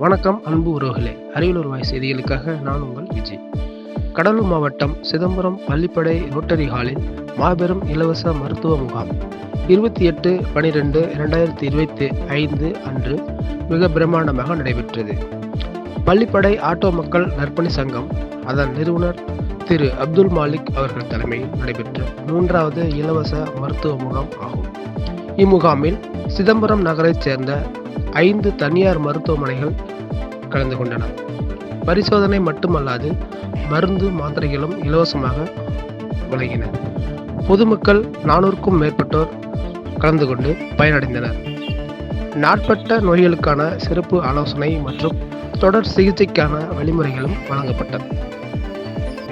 வணக்கம் அன்பு உறவுகளே, அரியலூர் வாய் செய்திகளுக்காக நான் உங்கள் விஜய். கடலூர் மாவட்டம் சிதம்பரம் பள்ளிப்படை ரோட்டரி ஹாலில் மாபெரும் இலவச மருத்துவ முகாம் 28/12/2025 அன்று மிக பிரம்மாண்டமாக நடைபெற்றது. பள்ளிப்படை ஆட்டோ மக்கள் நற்பணி சங்கம் அதன் நிறுவனர் திரு அப்துல் மாலிக் அவர்கள் தலைமையில் நடைபெற்ற 3வது இலவச மருத்துவ முகாம் ஆகும். இம்முகாமில் சிதம்பரம் நகரைச் சேர்ந்த 5 தனியார் மருத்துவமனைகள் கலந்து கொண்டன. பரிசோதனை மட்டுமல்லாது மருந்து மாத்திரைகளும் இலவசமாக வழங்கின. பொதுமக்கள் 400க்கும் மேற்பட்டோர் கலந்து கொண்டு பயனடைந்தனர். நாட்பட்ட நோய்களுக்கான சிறப்பு ஆலோசனை மற்றும் தொடர் சிகிச்சைக்கான வழிமுறைகளும் வழங்கப்பட்டன.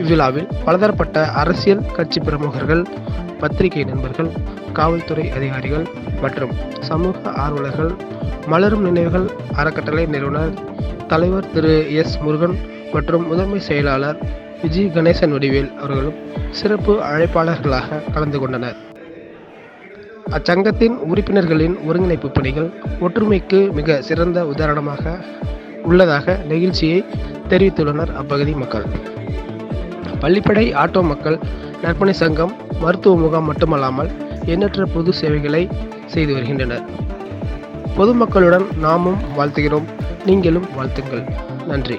இவ்விழாவில் பலதரப்பட்ட அரசியல் கட்சி பிரமுகர்கள், பத்திரிகை நண்பர்கள், காவல்துறை அதிகாரிகள் மற்றும் சமூக ஆர்வலர்கள், மலரும் நினைவுகள் அறக்கட்டளை நிறுவனர் தலைவர் திரு எஸ் முருகன் மற்றும் முதன்மை செயலாளர் விஜய் கணேசன் வடிவேல் அவர்களும் சிறப்பு அழைப்பாளர்களாக கலந்து கொண்டனர். அச்சங்கத்தின் உறுப்பினர்களின் ஒருங்கிணைப்பு பணிகள் ஒற்றுமைக்கு மிக சிறந்த உதாரணமாக உள்ளதாக நெகிழ்ச்சியை தெரிவித்துள்ளனர் அப்பகுதி மக்கள். பள்ளிப்படை ஆட்டோ மக்கள் நற்பணி சங்கம் மருத்துவ முகாம் மட்டுமல்லாமல் எண்ணற்ற பொது சேவைகளை செய்து வருகின்றனர். பொதுமக்களுடன் நாமும் வாழ்த்துகிறோம், நீங்களும் வாழ்த்துங்கள். நன்றி.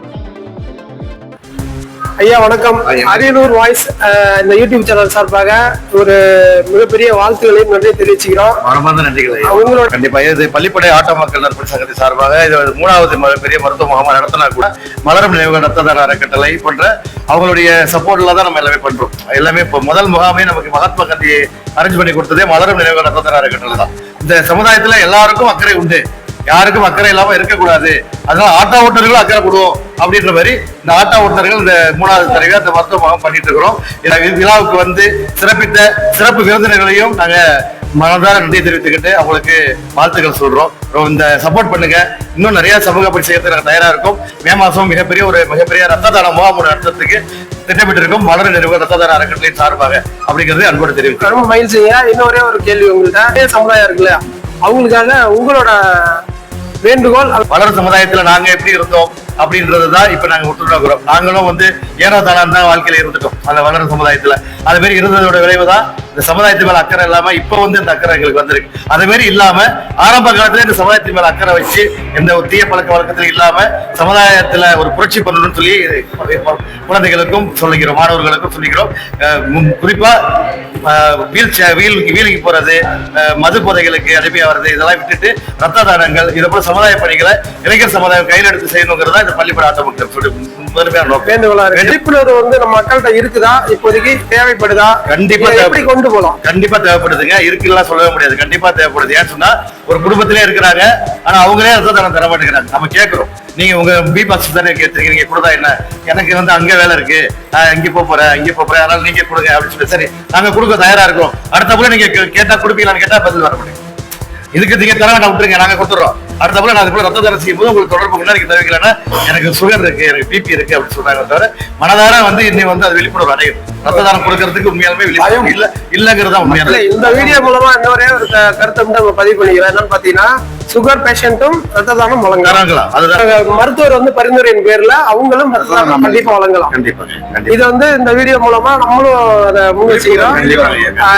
ஐயா வணக்கம். அரியலூர் வாய்ஸ் இந்த யூடியூப் சேனல் சார்பாக ஒரு மிகப்பெரிய வாழ்த்துக்களையும் நன்றி தெரிவிச்சுக்கிறோம். உங்களோட கண்டிப்பா இது பள்ளிப்படை ஆட்டோ மக்கள் நற்பணி சங்கத்தின் சார்பாக இது 3வது பெரிய மருத்துவ முகாமா நடத்தினா கூட மலரும் நினைவுகள் ரத்த தான அறக்கட்டளை போன்ற அவங்களுடைய சப்போர்ட்ல தான் நம்ம எல்லாமே பண்றோம். எல்லாமே இப்போ முதல் முகாமே நமக்கு மகாத்மா காந்தி அரேஞ்ச் பண்ணி கொடுத்ததே மலரும் நினைவுகள் ரத்த தான அறக்கட்டளை தான். இந்த சமுதாயத்துல எல்லாருக்கும் அக்கறை உண்டு, யாருக்கும் அக்கறை இல்லாம இருக்கக்கூடாது. அதனால ஆட்டோ ஓட்டுநர்களும் அக்கறை கொடுவோம் அப்படின்ற மாதிரி இந்த ஆட்டோ ஓட்டுநர்கள் இந்த 3வது தடவை அந்த மருத்துவ முகாம் பண்ணிட்டு இருக்கிறோம். விழாவுக்கு வந்து சிறப்பித்த சிறப்பு விருந்தினர்களையும் நாங்க மனதார நன்றி தெரிவித்துக்கிட்டு அவங்களுக்கு வாழ்த்துக்கள் சொல்றோம். இந்த சப்போர்ட் பண்ணுங்க, இன்னும் நிறைய சமூக பணி செய்யறதுக்கு நாங்கள் தயாரா இருக்கும். மே மாசம் மிகப்பெரிய ரத்த தான முகாம் நடத்துறதுக்கு திட்டமிட்டிருக்கும் மலர் நிறுவன ரத்த தான அறக்கட்டளையின் சார்பாக அப்படிங்கிறது அன்போடு தெரிவிக்கிறோம். ரொம்ப மகிழ்ச்சியா. இன்னொரே ஒரு கேள்வி உங்கள்கிட்ட, சமுதாயம் இருக்குல்ல, அவங்களுக்காக உங்களோட வேண்டுகோள். வளர் சமுதாயத்துல நாங்க எப்படி இருந்தோம் அப்படின்றதுதான் இப்ப நாங்க விட்டுறோம். நாங்களும் வந்து ஏனோ தானம் தான் வாழ்க்கையில இருந்துட்டோம் அந்த வளர் சமுதாயத்துல. அது மாதிரி இருந்ததோட விளைவுதான் இந்த சமுதாயத்து மேல அக்கறை இல்லாம இப்ப வந்து இந்த அக்கறை எங்களுக்கு வந்திருக்கு. அது மாதிரி இல்லாம ஆரம்ப காலத்துல இந்த சமுதாயத்தின் மேல அக்கறை வச்சு எந்த ஒரு தீய பழக்க வழக்கத்துல இல்லாம சமுதாயத்துல ஒரு புரட்சி பண்ணணும்னு சொல்லி குழந்தைகளுக்கும் சொல்லிக்கிறோம், மாணவர்களுக்கும் சொல்லிக்கிறோம். குறிப்பா வீலுக்கு போறது, மது போதைகளுக்கு அனுப்பி வர்றது, இதெல்லாம் விட்டுட்டு ரத்த தானங்கள் இதை போல சமுதாய பணிகளை இளைஞர் சமுதாயம் கையில் எடுத்து செய்யணுங்கிறதா இந்த பள்ளிப்படை ஆட்டோ மக்கள் விழிப்புணர்வு வந்து நம்ம மக்கள்கிட்ட இருக்குதா, இப்போதைக்கு தேவைப்படுதா? கண்டிப்பா எப்படி கொண்டு போகலாம்? கண்டிப்பா தேவைப்படுதுங்க. இருக்குலாம் சொல்லவே முடியாது, கண்டிப்பா தேவைப்படுது. ஏன்னு சொன்னா ஒரு குடும்பத்திலே இருக்கிறாங்க, ஆனா அவங்களே ரத்த தானம் தர மாட்டேங்கிறாங்க. நம்ம கேட்கிறோம், நீங்க உங்க பி பாஸ் தானே கேட்டுருக்கீங்க, நீங்க கொடுத்தா என்ன, எனக்கு வந்து அங்க வேலை இருக்கு, நான் இங்க போறேன் அதனால நீங்க கொடுங்க அப்படின்னு சொல்லி சரி நாங்க கொடுக்க தயாரா இருக்கோம். அடுத்த போல நீங்க கேட்டா கொடுப்பீங்களான்னு கேட்டா பதில் வர முடியும். இதுக்கு நீங்க தர வேண்டாம், விட்டுருங்க, நாங்க கொடுத்துறோம். அடுத்த போல நான் அதுக்குள்ள ரத்த தானம் செய்யும் போது உங்களுக்கு தொடர்பு முன்னாடி தவிக்கலன்னா எனக்கு சுகர் இருக்கு, எனக்கு பிபி இருக்கு அப்படின்னு சொல்றாங்க. தவிர மனதார வந்து இன்னும் வந்து அது விழிப்புணர்வு அடையும். ரத்த தானம் கொடுக்கறதுக்கு உண்மையாலுமே இல்லங்கிறதா உண்மையான. இந்த வீடியோ மூலமா இன்னொரே ஒரு கருத்தை நம்ம பதிவு பண்ணிக்கிறேன். என்னன்னு பாத்தீங்கன்னா, சுகர் பேஷண்ட்டும் ரத்த தானம் வழங்கலாம். மருத்துவர் வந்து பரிந்துரையின் பேர்ல அவங்களும் ரத்த தானம் கண்டிப்பா வழங்கலாம். இது வந்து இந்த வீடியோ மூலமா நம்மளும் அதை முன்வச்சுக்கிறோம்.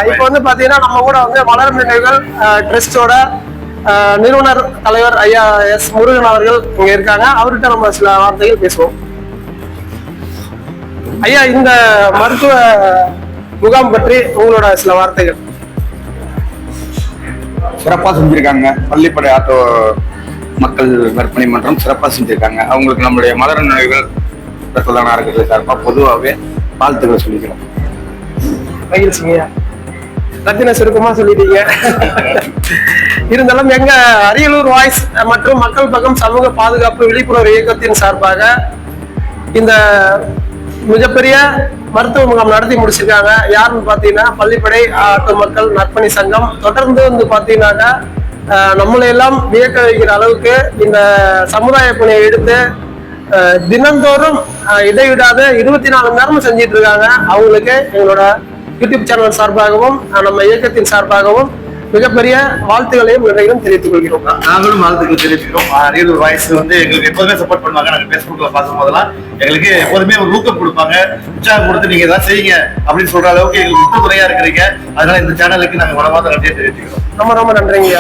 இப்ப வந்து பாத்தீங்கன்னா நம்ம கூட வந்து மலர் நினைவுகள் ட்ரஸ்டோட நிறுவனர் தலைவர் ஐயா எஸ் முருகன் அவர்கள் இங்க இருக்காங்க. அவர்கிட்ட நம்ம சில வார்த்தைகள் பேசுவோம். ஐயா, இந்த மருத்துவ முகாம் பற்றி உங்களோட சில வார்த்தைகள். சிறப்பா செஞ்சிருக்காங்க. பள்ளிப்படை ஆட்டோ மக்கள் நற்பணி மன்றம் சிறப்பா செஞ்சிருக்காங்க. அவங்களுக்கு நம்மளுடைய மலர் நினைவுகள் ரத்த தான அறக்கட்டளை சார்பா பொதுவாகவே வாழ்த்துக்கள் சொல்லிக்கிறோம். மகிழ்ச்சிங்க. ரத்தின சுருக்கமா சொல்லிட்டீங்க. இருந்தாலும் எங்க அரியலூர் வாய்ஸ் மற்றும் மக்கள் பக்கம் சமூக பாதுகாப்பு விழிப்புணர்வு இயக்கத்தின் சார்பாக இந்த மிகப்பெரிய மருத்துவ முகாம் நடத்தி முடிச்சிருக்காங்க. யாருன்னு பாத்தீங்கன்னா பள்ளிப்படை ஆட்டோ மக்கள் நற்பணி சங்கம். தொடர்ந்து வந்து பாத்தீங்கன்னாக்கா நம்மளையெல்லாம் வியக்க வைக்கிற அளவுக்கு இந்த சமுதாய பணியை எடுத்து தினந்தோறும் இடைவிடாத 24 மணி நேரமும் செஞ்சிட்டு இருக்காங்க. அவங்களுக்கு எங்களோட யூடியூப் சேனல் சார்பாகவும் நம்ம இயக்கத்தின் சார்பாகவும் மிகப்பெரிய வாழ்த்துக்களையும் நன்றிகளும் தெரிவித்துக் கொள்கிறோம். நாங்களும் வாழ்த்துக்கள் தெரிவிக்கிறோம். நீடூர் வாய்ஸ் வந்து எங்களுக்கு எப்போதுமே சப்போர்ட் பண்ணுவாங்க. நாங்க பேஸ்புக்ல பார்க்கும் போதெல்லாம் எங்களுக்கு எப்போதுமே ஒரு ஊக்கம் கொடுப்பாங்க, உற்சாகம் கொடுத்து நீங்க ஏதாவது செய்யுங்க அப்படின்னு சொல்ற அளவுக்கு எங்களுக்கு துணையா இருக்கிறீங்க. அதனால இந்த சேனலுக்கு நாங்க மனமார்ந்த நன்றியை தெரிவிச்சுக்கிறோம். ரொம்ப ரொம்ப நன்றிங்க.